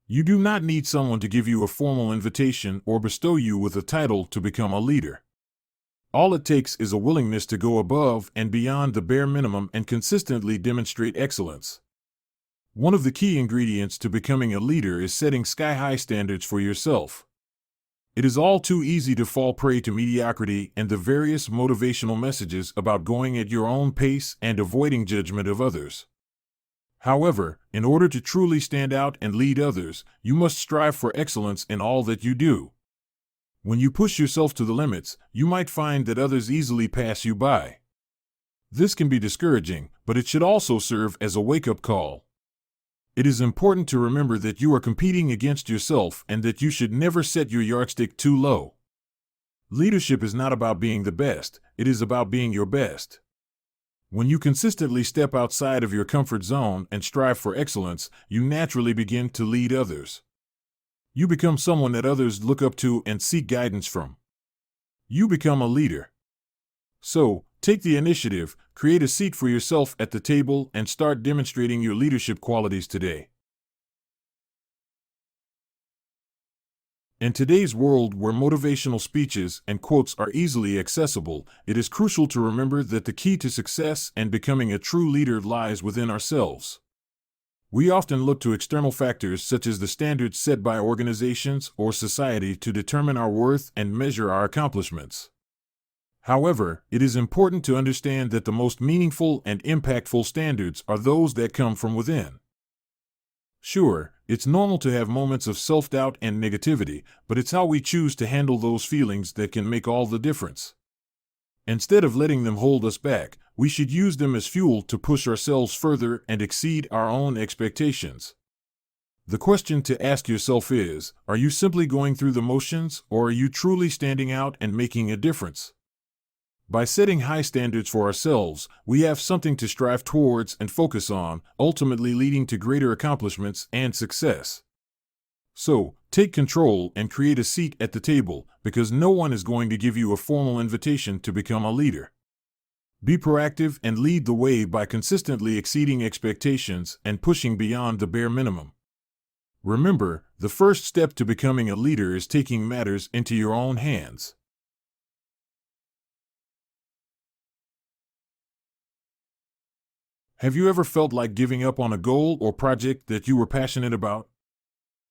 You do not need someone to give you a formal invitation or bestow you with a title to become a leader. All it takes is a willingness to go above and beyond the bare minimum and consistently demonstrate excellence. One of the key ingredients to becoming a leader is setting sky-high standards for yourself. It is all too easy to fall prey to mediocrity and the various motivational messages about going at your own pace and avoiding judgment of others. However, in order to truly stand out and lead others, you must strive for excellence in all that you do. When you push yourself to the limits, you might find that others easily pass you by. This can be discouraging, but it should also serve as a wake-up call. It is important to remember that you are competing against yourself and that you should never set your yardstick too low. Leadership is not about being the best, it is about being your best. When you consistently step outside of your comfort zone and strive for excellence, you naturally begin to lead others. You become someone that others look up to and seek guidance from. You become a leader. So, take the initiative, create a seat for yourself at the table, and start demonstrating your leadership qualities today. In today's world where motivational speeches and quotes are easily accessible, it is crucial to remember that the key to success and becoming a true leader lies within ourselves. We often look to external factors such as the standards set by organizations or society to determine our worth and measure our accomplishments. However, it is important to understand that the most meaningful and impactful standards are those that come from within. Sure, it's normal to have moments of self-doubt and negativity, but it's how we choose to handle those feelings that can make all the difference. Instead of letting them hold us back, we should use them as fuel to push ourselves further and exceed our own expectations. The question to ask yourself is, are you simply going through the motions, or are you truly standing out and making a difference? By setting high standards for ourselves, we have something to strive towards and focus on, ultimately leading to greater accomplishments and success. So, take control and create a seat at the table, because no one is going to give you a formal invitation to become a leader. Be proactive and lead the way by consistently exceeding expectations and pushing beyond the bare minimum. Remember, the first step to becoming a leader is taking matters into your own hands. Have you ever felt like giving up on a goal or project that you were passionate about?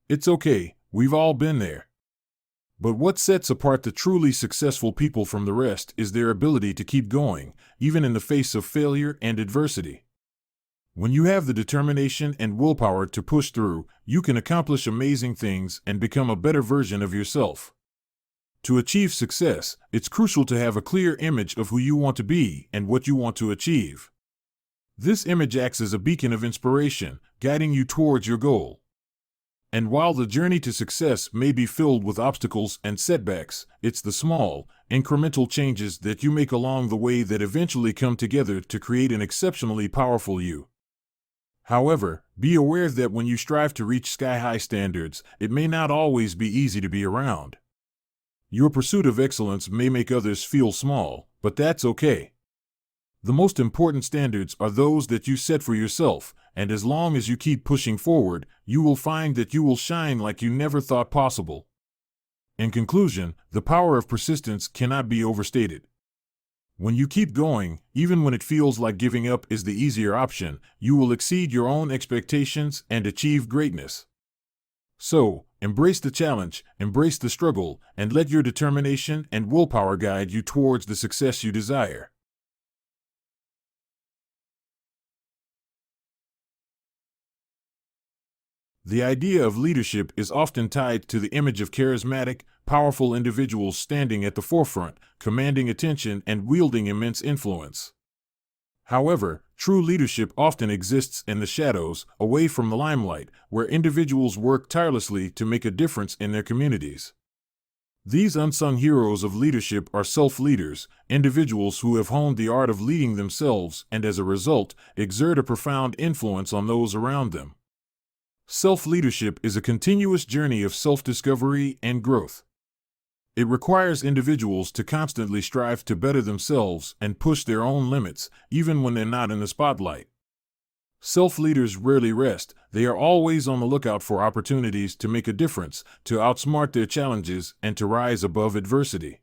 It's okay, we've all been there. But what sets apart the truly successful people from the rest is their ability to keep going, even in the face of failure and adversity. When you have the determination and willpower to push through, you can accomplish amazing things and become a better version of yourself. To achieve success, it's crucial to have a clear image of who you want to be and what you want to achieve. This image acts as a beacon of inspiration, guiding you towards your goal. And while the journey to success may be filled with obstacles and setbacks, it's the small, incremental changes that you make along the way that eventually come together to create an exceptionally powerful you. However, be aware that when you strive to reach sky-high standards, it may not always be easy to be around. Your pursuit of excellence may make others feel small, but that's okay. The most important standards are those that you set for yourself, and as long as you keep pushing forward, you will find that you will shine like you never thought possible. In conclusion, the power of persistence cannot be overstated. When you keep going, even when it feels like giving up is the easier option, you will exceed your own expectations and achieve greatness. So, embrace the challenge, embrace the struggle, and let your determination and willpower guide you towards the success you desire. The idea of leadership is often tied to the image of charismatic, powerful individuals standing at the forefront, commanding attention and wielding immense influence. However, true leadership often exists in the shadows, away from the limelight, where individuals work tirelessly to make a difference in their communities. These unsung heroes of leadership are self-leaders, individuals who have honed the art of leading themselves and as a result, exert a profound influence on those around them. Self-leadership is a continuous journey of self-discovery and growth. It requires individuals to constantly strive to better themselves and push their own limits, even when they're not in the spotlight. Self-leaders rarely rest. They are always on the lookout for opportunities to make a difference, to outsmart their challenges, and to rise above adversity.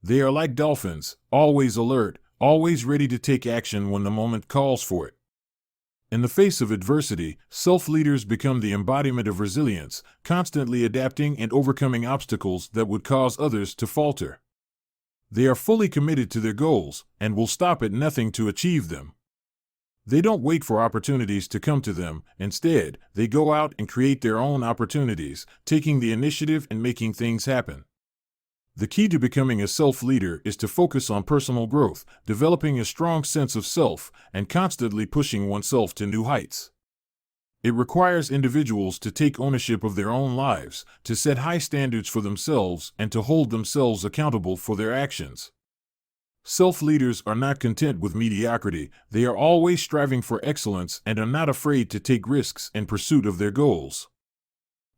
They are like dolphins, always alert, always ready to take action when the moment calls for it. In the face of adversity, self-leaders become the embodiment of resilience, constantly adapting and overcoming obstacles that would cause others to falter. They are fully committed to their goals and will stop at nothing to achieve them. They don't wait for opportunities to come to them. Instead, they go out and create their own opportunities, taking the initiative and making things happen. The key to becoming a self-leader is to focus on personal growth, developing a strong sense of self, and constantly pushing oneself to new heights. It requires individuals to take ownership of their own lives, to set high standards for themselves, and to hold themselves accountable for their actions. Self-leaders are not content with mediocrity. They are always striving for excellence and are not afraid to take risks in pursuit of their goals.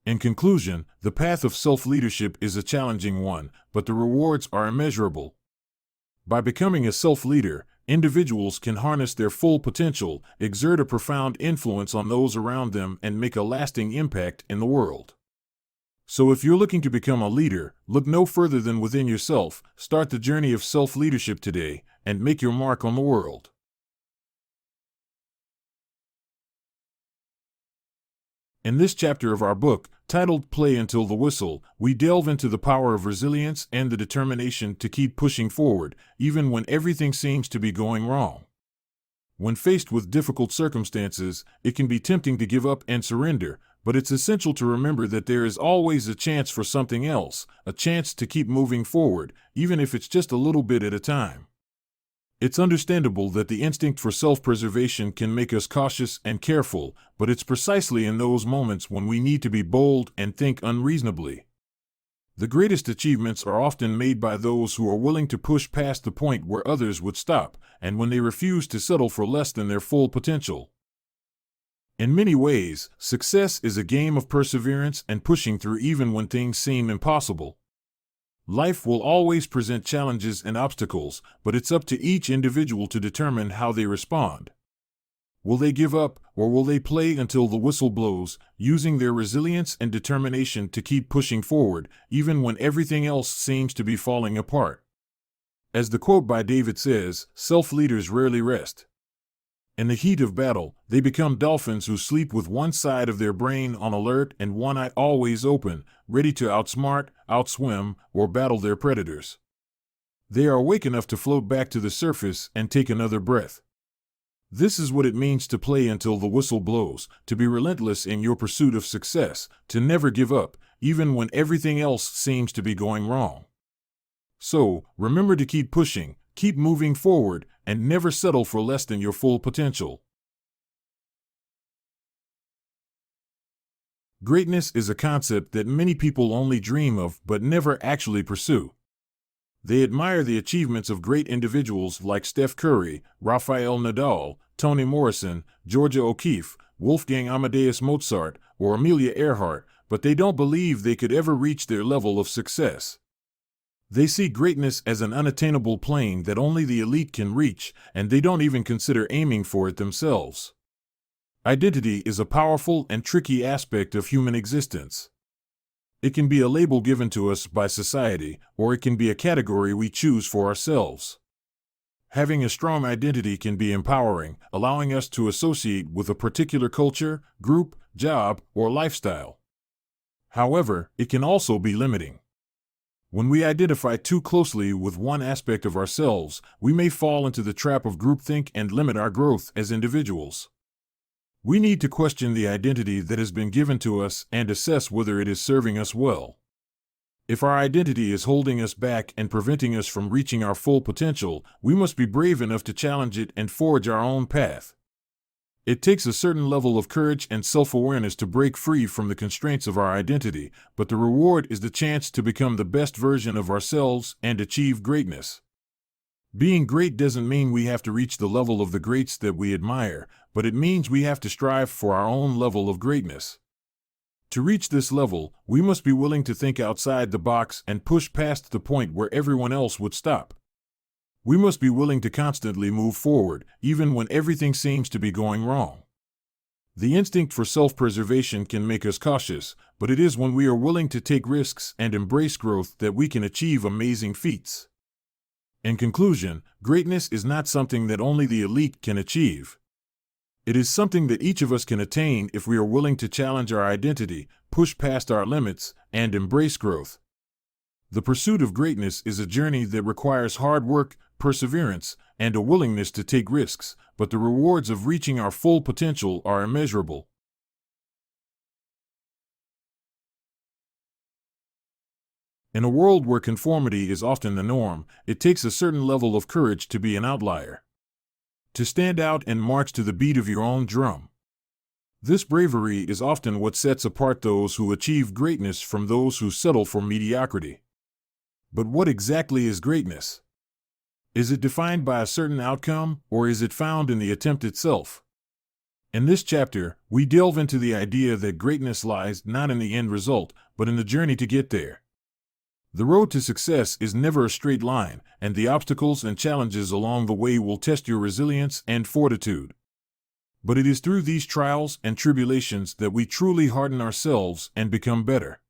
In conclusion, the path of self-leadership is a challenging one, but the rewards are immeasurable. By becoming a self-leader, individuals can harness their full potential, exert a profound influence on those around them, and make a lasting impact in the world. So if you're looking to become a leader, look no further than within yourself, start the journey of self-leadership today, and make your mark on the world. In this chapter of our book, titled Play Until the Whistle, we delve into the power of resilience and the determination to keep pushing forward, even when everything seems to be going wrong. When faced with difficult circumstances, it can be tempting to give up and surrender, but it's essential to remember that there is always a chance for something else, a chance to keep moving forward, even if it's just a little bit at a time. It's understandable that the instinct for self-preservation can make us cautious and careful, but it's precisely in those moments when we need to be bold and think unreasonably. The greatest achievements are often made by those who are willing to push past the point where others would stop, and when they refuse to settle for less than their full potential. In many ways, success is a game of perseverance and pushing through even when things seem impossible. Life will always present challenges and obstacles, but it's up to each individual to determine how they respond. Will they give up, or will they play until the whistle blows, using their resilience and determination to keep pushing forward, even when everything else seems to be falling apart? As the quote by David says, self-leaders rarely rest. In the heat of battle, they become dolphins who sleep with one side of their brain on alert and one eye always open, ready to outsmart, outswim, or battle their predators. They are awake enough to float back to the surface and take another breath. This is what it means to play until the whistle blows, to be relentless in your pursuit of success, to never give up, even when everything else seems to be going wrong. So, remember to keep pushing, keep moving forward, and never settle for less than your full potential. Greatness is a concept that many people only dream of but never actually pursue. They admire the achievements of great individuals like Steph Curry, Rafael Nadal, Toni Morrison, Georgia O'Keeffe, Wolfgang Amadeus Mozart, or Amelia Earhart, but they don't believe they could ever reach their level of success. They see greatness as an unattainable plane that only the elite can reach, and they don't even consider aiming for it themselves. Identity is a powerful and tricky aspect of human existence. It can be a label given to us by society, or it can be a category we choose for ourselves. Having a strong identity can be empowering, allowing us to associate with a particular culture, group, job, or lifestyle. However, it can also be limiting. When we identify too closely with one aspect of ourselves, we may fall into the trap of groupthink and limit our growth as individuals. We need to question the identity that has been given to us and assess whether it is serving us well. If our identity is holding us back and preventing us from reaching our full potential, we must be brave enough to challenge it and forge our own path. It takes a certain level of courage and self-awareness to break free from the constraints of our identity, but the reward is the chance to become the best version of ourselves and achieve greatness. Being great doesn't mean we have to reach the level of the greats that we admire, but it means we have to strive for our own level of greatness. To reach this level, we must be willing to think outside the box and push past the point where everyone else would stop. We must be willing to constantly move forward, even when everything seems to be going wrong. The instinct for self-preservation can make us cautious, but it is when we are willing to take risks and embrace growth that we can achieve amazing feats. In conclusion, greatness is not something that only the elite can achieve. It is something that each of us can attain if we are willing to challenge our identity, push past our limits, and embrace growth. The pursuit of greatness is a journey that requires hard work, perseverance, and a willingness to take risks, but the rewards of reaching our full potential are immeasurable. In a world where conformity is often the norm, it takes a certain level of courage to be an outlier. To stand out and march to the beat of your own drum. This bravery is often what sets apart those who achieve greatness from those who settle for mediocrity. But what exactly is greatness? Is it defined by a certain outcome, or is it found in the attempt itself? In this chapter, we delve into the idea that greatness lies not in the end result, but in the journey to get there. The road to success is never a straight line, and the obstacles and challenges along the way will test your resilience and fortitude. But it is through these trials and tribulations that we truly harden ourselves and become better.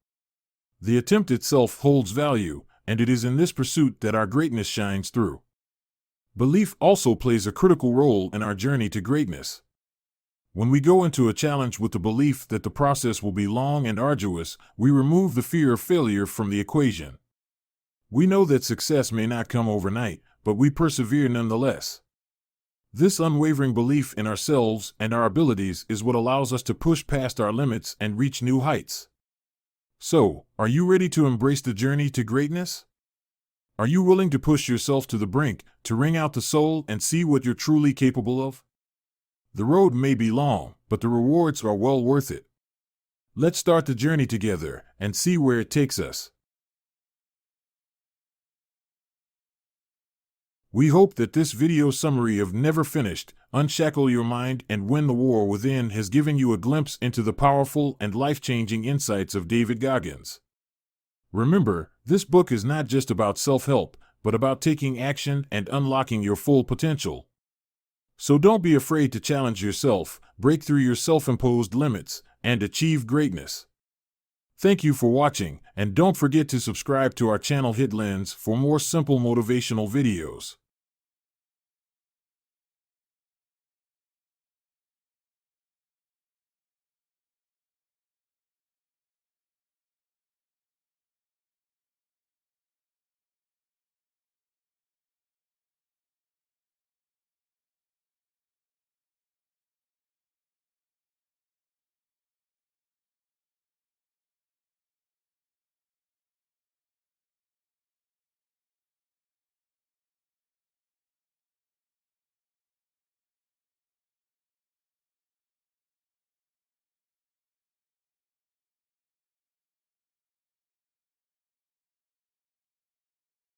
The attempt itself holds value, and it is in this pursuit that our greatness shines through. Belief also plays a critical role in our journey to greatness. When we go into a challenge with the belief that the process will be long and arduous, we remove the fear of failure from the equation. We know that success may not come overnight, but we persevere nonetheless. This unwavering belief in ourselves and our abilities is what allows us to push past our limits and reach new heights. So, are you ready to embrace the journey to greatness? Are you willing to push yourself to the brink, to wring out the soul and see what you're truly capable of? The road may be long, but the rewards are well worth it. Let's start the journey together and see where it takes us. We hope that this video summary of Never Finished, Unshackle Your Mind and Win the War Within has given you a glimpse into the powerful and life-changing insights of David Goggins. Remember, this book is not just about self-help, but about taking action and unlocking your full potential. So don't be afraid to challenge yourself, break through your self-imposed limits, and achieve greatness. Thank you for watching, and don't forget to subscribe to our channel HitLens for more simple motivational videos.